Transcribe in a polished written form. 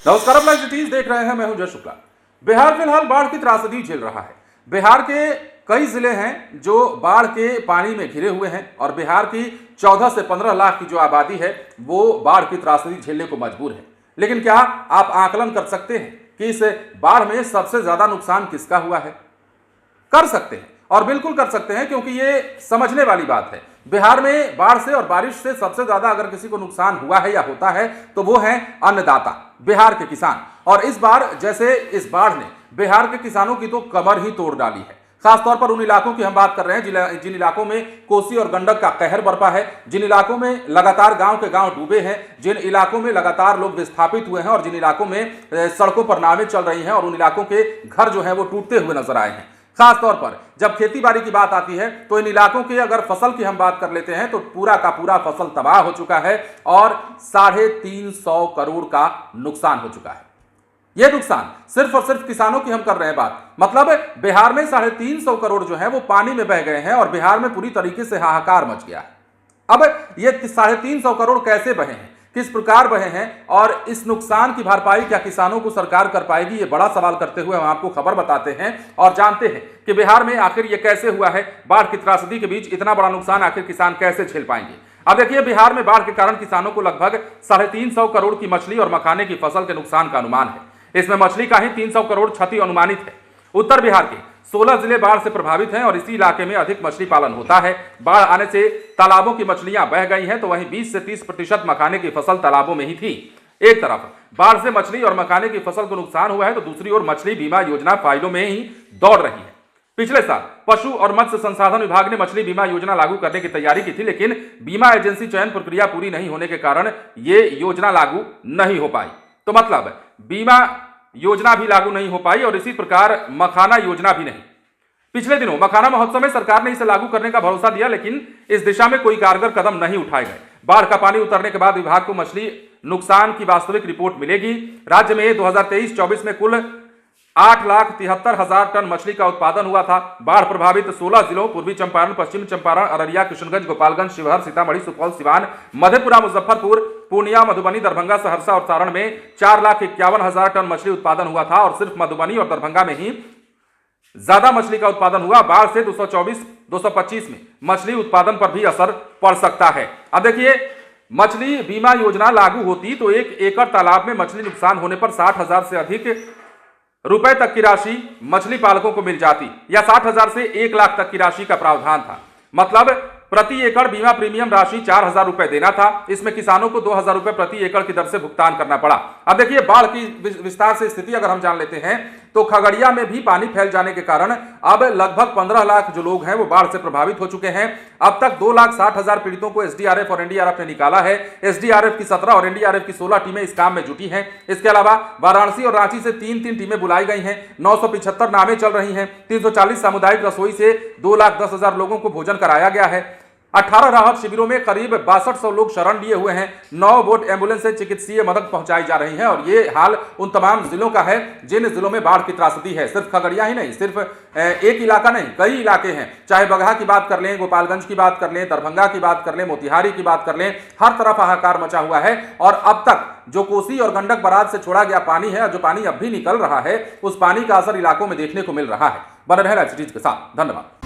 नमस्कार, अपना सिटीज देख रहे हैं। मैं हूं जय शुक्ला। बिहार फिलहाल बाढ़ की त्रासदी झेल रहा है। बिहार के कई जिले हैं जो बाढ़ के पानी में घिरे हुए हैं और बिहार की 14 से 15 लाख की जो आबादी है वो बाढ़ की त्रासदी झेलने को मजबूर है। लेकिन क्या आप आकलन कर सकते हैं कि इस बाढ़ में सबसे ज्यादा नुकसान किसका हुआ है? कर सकते हैं और बिल्कुल कर सकते हैं, क्योंकि ये समझने वाली बात है। बिहार में बाढ़ से और बारिश से सबसे ज्यादा अगर किसी को नुकसान हुआ है या होता है तो वो है अन्नदाता, बिहार के किसान। और इस बार जैसे इस बाढ़ ने बिहार के किसानों की तो कमर ही तोड़ डाली है। खासतौर पर उन इलाकों की हम बात कर रहे हैं जिन इलाकों में कोसी और गंडक का कहर बरपा है, जिन इलाकों में लगातार गांव के गांव डूबे हैं, जिन इलाकों में लगातार लोग विस्थापित हुए हैं और जिन इलाकों में सड़कों पर नावें चल रही हैं और उन इलाकों के घर जो है वो टूटते हुए नजर आए हैं। खासतौर पर जब खेती बाड़ी की बात आती है तो इन इलाकों की अगर फसल की हम बात कर लेते हैं तो पूरा का पूरा फसल तबाह हो चुका है और 350 करोड़ का नुकसान हो चुका है। यह नुकसान सिर्फ और सिर्फ किसानों की हम कर रहे हैं बात, मतलब बिहार में 350 करोड़ जो है वो पानी में बह गए हैं और बिहार में पूरी तरीके से हाहाकार मच गया है। अब ये 350 करोड़ कैसे बहे हैं, किस प्रकार बहे हैं और इस नुकसान की भरपाई क्या किसानों को सरकार कर पाएगी, ये बड़ा सवाल करते हुए हम आपको खबर बताते हैं और जानते हैं कि बिहार में आखिर ये कैसे हुआ है। बाढ़ की त्रासदी के बीच इतना बड़ा नुकसान आखिर किसान कैसे झेल पाएंगे? अब देखिए, बिहार में बाढ़ के कारण किसानों को लगभग 350 करोड़ की मछली और मखाने की फसल के नुकसान का अनुमान है। इसमें मछली का ही 300 करोड़ क्षति अनुमानित है। उत्तर बिहार के 16 जिले बाढ़ से प्रभावित हैं और इसी इलाके में अधिक मछली पालन होता है। बाढ़ आने से तालाबों की मछलियां बह गई हैं तो वहीं 20 से 30% मखाने की फसल तालाबों में ही थी। एक तरफ बाढ़ से मछली और मखाने की फसल को नुकसान हुआ है तो दूसरी ओर मछली बीमा योजना फाइलों में ही दौड़ रही है। पिछले साल पशु और मत्स्य संसाधन विभाग ने मछली बीमा योजना लागू करने की तैयारी की थी, लेकिन बीमा एजेंसी चयन प्रक्रिया पूरी नहीं होने के कारण ये योजना लागू नहीं हो पाई। तो मतलब बीमा योजना भी लागू नहीं हो पाई और इसी प्रकार मखाना योजना भी नहीं। पिछले दिनों मखाना महोत्सव में सरकार ने इसे लागू करने का भरोसा दिया, लेकिन इस दिशा में कोई कारगर कदम नहीं उठाए गए। बाढ़ का पानी उतरने के बाद विभाग को मछली नुकसान की वास्तविक रिपोर्ट मिलेगी। राज्य में 2023-24 में कुल 8,73,000 टन मछली का उत्पादन हुआ था। बाढ़ प्रभावित 16 जिलों पूर्वी चंपारण, पश्चिम चंपारण, अररिया, किशनगंज, गोपालगंज, शिवहर, सीतामढ़ी, सुपौल, सिवान, मधेपुरा, मुजफ्फरपुर, पूर्णिया, मधुबनी, दरभंगा, सहरसा और सारण में 4,51,000 टन मछली उत्पादन हुआ था और सिर्फ मधुबनी और दरभंगा में ही ज्यादा मछली का उत्पादन हुआ। बाढ़ से 224-225 में मछली उत्पादन पर भी असर पड़ सकता है। अब देखिए, मछली बीमा योजना लागू होती तो 1 एकड़ तालाब में मछली नुकसान होने पर 60,000 से अधिक रुपए तक की राशि मछली पालकों को मिल जाती या 60,000 से 1 लाख तक की राशि का प्रावधान था। मतलब प्रति एकड़ बीमा प्रीमियम राशि 4,000 रुपए देना था। इसमें किसानों को 2,000 रुपए प्रति एकड़ की दर से भुगतान करना पड़ा। अब देखिए, बाढ़ की विस्तार से स्थिति अगर हम जान लेते हैं तो खगड़िया में भी पानी फैल जाने के कारण अब लगभग 15 लाख जो लोग हैं वो बाढ़ से प्रभावित हो चुके हैं। अब तक 2,60,000 पीड़ितों को एसडीआरएफ और एनडीआरएफ ने निकाला है। एसडीआरएफ की 17 और एनडीआरएफ की 16 टीमें इस काम में जुटी हैं। इसके अलावा वाराणसी और रांची से 3-3 टीमें बुलाई गई हैं। 975 नावें चल रही हैं। 340 सामुदायिक रसोई से 2,10,000 लोगों को भोजन कराया गया है। 18 राहत शिविरों में करीब 6200 लोग शरण लिए हुए हैं। 9 बोट एम्बुलेंस से चिकित्सीय मदद पहुंचाई जा रही है और ये हाल उन तमाम जिलों का है जिन जिलों में बाढ़ की त्रासदी है। सिर्फ खगड़िया ही नहीं, सिर्फ एक इलाका नहीं, कई इलाके हैं। चाहे बगहा की बात कर लें, गोपालगंज की बात कर लें, दरभंगा की बात कर लें, मोतिहारी की बात कर लें, हर तरफ हाहाकार मचा हुआ है। और अब तक जो कोसी और गंडक बराज से छोड़ा गया पानी है, जो पानी अब भी निकल रहा है, उस पानी का असर इलाकों में देखने को मिल रहा है। बने रहें लाइव सिटीज के साथ। धन्यवाद।